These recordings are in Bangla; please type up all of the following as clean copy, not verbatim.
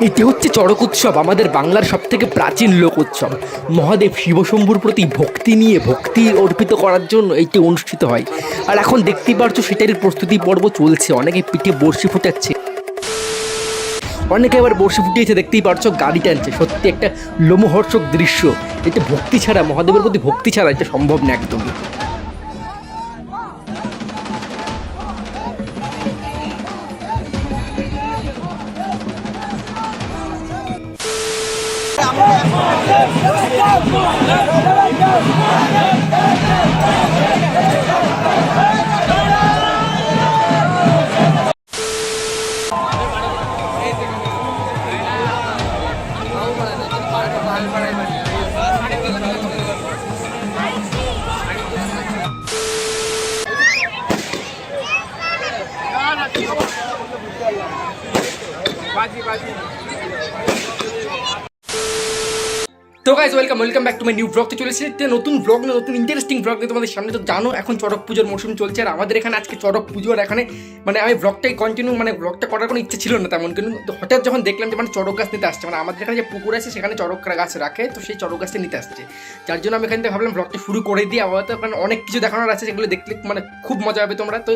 এটি হচ্ছে চড়ক উৎসব, আমাদের বাংলার সবথেকে প্রাচীন লোক উৎসব। মহাদেব শিবশম্ভুর প্রতি ভক্তি অর্পিত করার জন্য এটি অনুষ্ঠিত হয়। আর এখন দেখতেই পারছো সেটারই প্রস্তুতি পর্ব চলছে। অনেকে পিঠে বড়শি ফুটাচ্ছে, অনেকে আবার বড়শি ফুটিয়েছে, দেখতেই পারছো গাড়ি টানছে। সত্যি একটা লোমহর্ষক দৃশ্য। এটা ভক্তি ছাড়া, মহাদেবের প্রতি ভক্তি ছাড়া এটা সম্ভব না একদমই। তো guys welcome back to my new ব্লগতে চলেছে নতুন ব্লগ, নতুন ইন্টারেস্টিং ব্লগ নিয়ে তোমাদের সামনে। তো জানো এখন চড়ক পুজোর মৌসুম চলছে, আর আমাদের এখানে আজকে চড়ক পুজো। আর এখানে আমি ব্লগটাই কন্টিনিউ, ব্লগটা করার কোনো ইচ্ছে ছিল না তেমন, কিন্তু হঠাৎ যখন দেখলাম যে চড়ক গাছ নিতে আসছে, আমাদের এখানে যে পুকুর আছে সেখানে চড়ক গাছ রাখে, তো সেই চড়ক গাছটা নিতে আসছে। যার জন্য আমি এখান থেকে ভাবলাম ব্লগটা শুরু করে দিই। আবার তো কারণ অনেক কিছু দেখানোর আছে, সেগুলো দেখলে খুব মজা হবে তোমরা। তো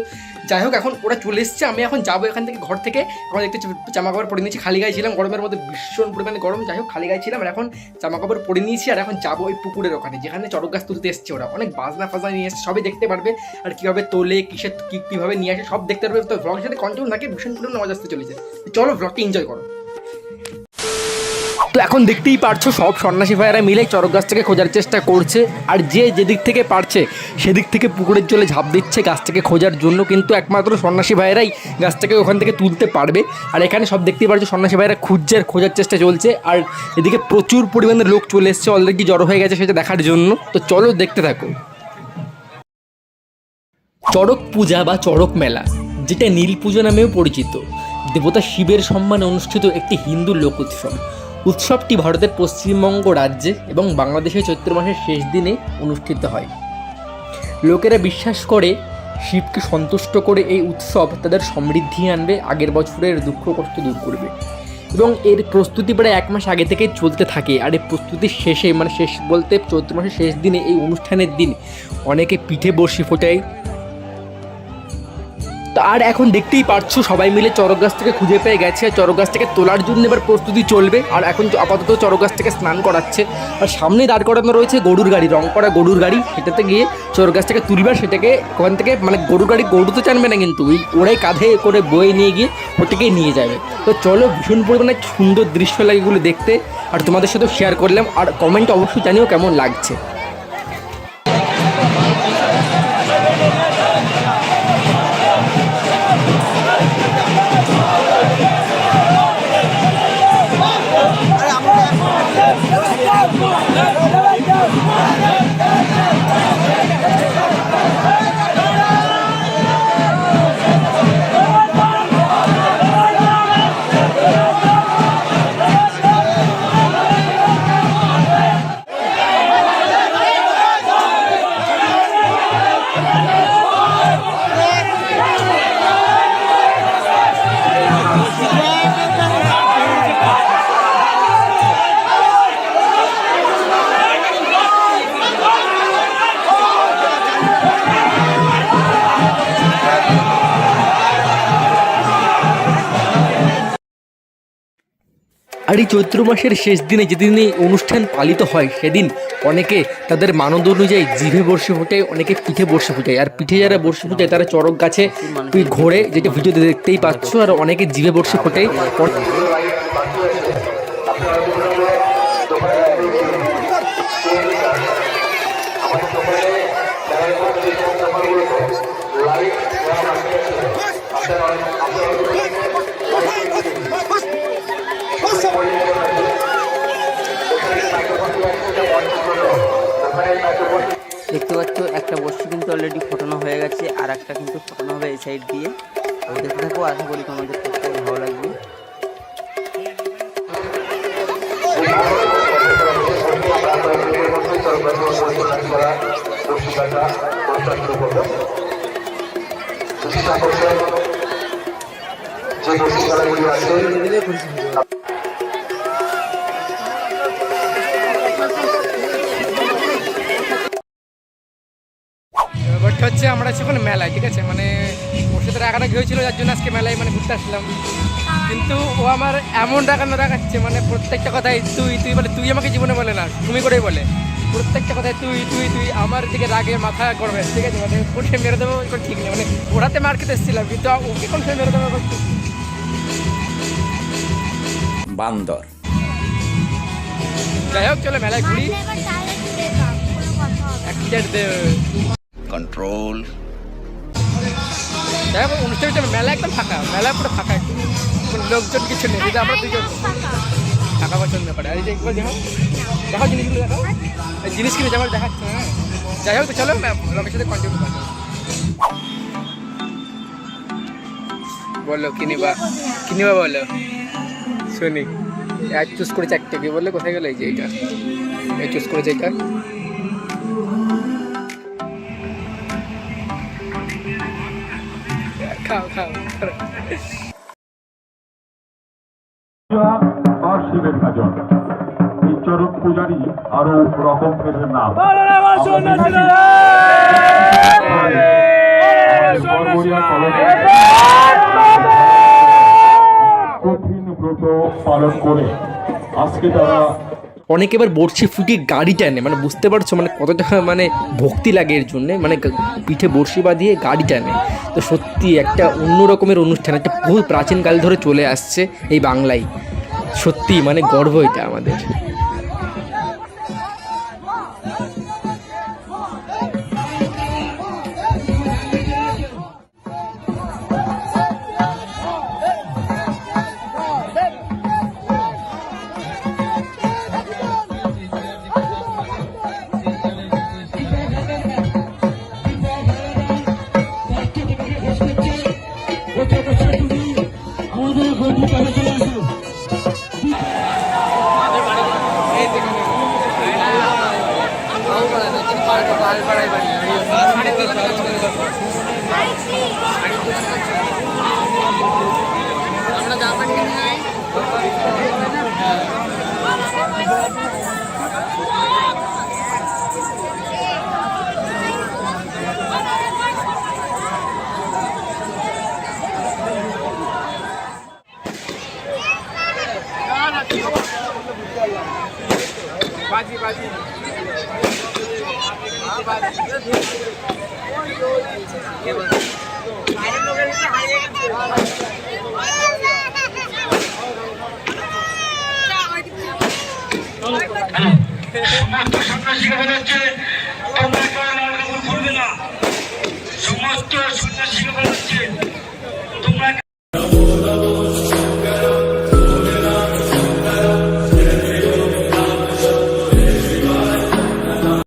যাই হোক, এখন ওরা চলে এসছে, আমি এখন যাবো এখান থেকে, ঘর থেকে। এখন দেখতে জামা কাপড় পরে নিয়েছি, খালি গায়ে ছিলাম, গরমের মধ্যে ভীষণ পরিমাণে গরম। যাই হোক, খালি গায়ে ছিলাম, আর এখন জামা কাপড় পরে নিয়েছি। আর এখন যাবো ওই পুকুরের ওখানে, যেখানে চড়ক গাছ তুলতে এসছে ওরা। অনেক বাজনা ফাজনা নিয়ে এসছে, সবই দেখতে পারবে। আর কীভাবে তোলে, কীভাবে নিয়ে আসে সব দেখতে পারবে। তো ব্লগের সাথে কন্টিনিউ থাকে, ভীষণ পরিমাণে মজা আসতে চলেছে। চলো ব্লগটি এনজয় করো। তো এখন দেখতেই পারছো সব সন্ন্যাসী ভাইয়েরা মিলে চড়ক গাছটাকে খোঁজার চেষ্টা করছে। আর যে যেদিক থেকে পারছে সেদিক থেকে পুকুরের জলে ঝাঁপ দিচ্ছে গাছটাকে খোঁজার জন্য। কিন্তু একমাত্র সন্ন্যাসী ভাইয়েরাই গাছটাকে ওখান থেকে তুলতে পারবে। আর এখানে সব দেখতেই পারছো সন্ন্যাসী ভাইয়েরা খোঁজার চেষ্টা চলছে। আর এদিকে প্রচুর পরিমাণে লোক চলে এসছে, অলরেডি জড়ো হয়ে গেছে সেটা দেখার জন্য। তো চলো দেখতে থাকো। চড়ক পূজা বা চড়ক মেলা, যেটা নীল পুজো নামেও পরিচিত, দেবতা শিবের সম্মানে অনুষ্ঠিত একটি হিন্দু লোক উৎসব। উৎসবটি ভারতের পশ্চিমবঙ্গ রাজ্যে এবং বাংলাদেশের চৈত্র মাসের শেষ দিনে অনুষ্ঠিত হয়। লোকেরা বিশ্বাস করে শিবকে সন্তুষ্ট করে এই উৎসব তাদের সমৃদ্ধি আনবে, আগের বছরের দুঃখ কষ্ট দূর করবে। এবং এর প্রস্তুতি প্রায় 1 মাস আগে থেকে চলতে থাকে। আর এই প্রস্তুতির শেষে, শেষ বলতে চৈত্র মাসের শেষ দিনে, এই অনুষ্ঠানের দিন অনেকে পিঠে বড়শি ফোটায়। আর এখন দেখতেই পারছো সবাই মিলে চড়ক গাছটাকে খুঁজে পেয়ে গেছে। চড়ক গাছটাকে তোলার জন্য এবার প্রস্তুতি চলবে। আর এখন আপাতত চড়ক গাছটাকে স্নান করাচ্ছে। আর সামনে দাঁড় করানো রয়েছে গরুর গাড়ি, রং করা গরুর গাড়ি। সেটাতে গিয়ে চড়ক গাছটাকে তুলবে, সেটাকে ওখান থেকে গরুর গাড়ি, গরু তো টানবে না, কিন্তু ওরাই কাঁধে করে বয়ে নিয়ে গিয়ে ওটাকেই নিয়ে যাবে। তো চলো, ভীষণ পরিমাণে সুন্দর দৃশ্য লাগে এগুলো দেখতে। আর তোমাদের সাথেও শেয়ার করলাম। আর কমেন্ট অবশ্যই জানিও কেমন লাগছে। আর এই চৈত্র মাসের শেষ দিনে, যেদিন এই অনুষ্ঠান পালিত হয়, সেদিন অনেকে তাদের মানদ অনুযায়ী জিভে বড়শি ফোটায়, অনেকে পিঠে বড়শি ফোটায়। আর পিঠে যারা বড়শি ফোটায় তারা চড়ক গাছে ঘোরে, যেটা ভিডিওতে দেখতেই পাচ্ছ। আর অনেকে জিভে বড়শি ফোটায়। দেখতে পাচ্ছ একটা বর্ষি কিন্তু অলরেডি ফোটানো হয়ে গেছে, আর একটা কিন্তু ফোটানো হবে এই সাইড দিয়ে। দেখতে থাকো, আশা করি তোমাদের প্রত্যেক ভালো লাগবে। ব্যাপারটা হচ্ছে আমরা আছি ওখানে মেলায়, ঠিক আছে, মানে ওর সাথে রাগারাগি হয়েছিল, যার জন্য আজকে মেলায় মানে ঘুরতে আসলাম। কিন্তু ও আমার এমন রাগাচ্ছে, মানে প্রত্যেকটা কথাই তুই তুই বলে, তুই আমাকে জীবনে বলে না, তুমি করেই বলে, প্রত্যেকটা কথায় তুই তুই তুই আমার দিকে রাগে মাথা করবে, ঠিক আছে, মানে কোঠে মেরে দেবো কোনো ঠিক নেই, মানে ওরাতে মার খেতে এসেছিলাম কিন্তু ওকে কোঠে মেরে দেবো এখন ঠিক নেই। বান্দর। যাই হোক চলো মেলায় ঘুরি, কন্ট্রোল। যাই হোক অনুষ্ঠান মেলা একদম ফাঁকা, মেলা পুরো ফাঁকা, একদম কোনো লোকজন কিছু নেই, কিন্তু আমরা দুজন টাকা পছন্দ করে। আর এই যে একবার দেখো, দেখো জিনিসগুলো, দেখো এই জিনিস কিনে যাবার দেখাচ্ছে। হ্যাঁ যাই হোক তো চলো লোকের সাথে কন্টিনিউ করো। বলো কিনিবা কিনিবা বলো, শুনি। এক চুজ করেছে একটা, কি বললে কোথায় গেলো? এই যে এইটা, এই চুজ করেছে এইটা। খাও খাও আর শিবের গাজন। এই চরক পূজারই আরো রকম ফেরের নাম। কঠিন ব্রত পালন করে আজকে তারা অনেকে এবার বড়শি ফুটিয়ে গাড়ি টানে, মানে বুঝতে পারছো মানে কতটা মানে ভক্তি লাগে এর জন্যে, মানে পিঠে বড়শি বাঁধিয়ে গাড়ি টানে। তো সত্যি একটা অন্য রকমের অনুষ্ঠান, একটা বহু প্রাচীনকাল ধরে চলে আসছে এই বাংলায়, সত্যি মানে গর্ব এটা আমাদের। বাজি বাজি সমস্ত সন্ন্যাসীকে বলা হচ্ছে তোমরা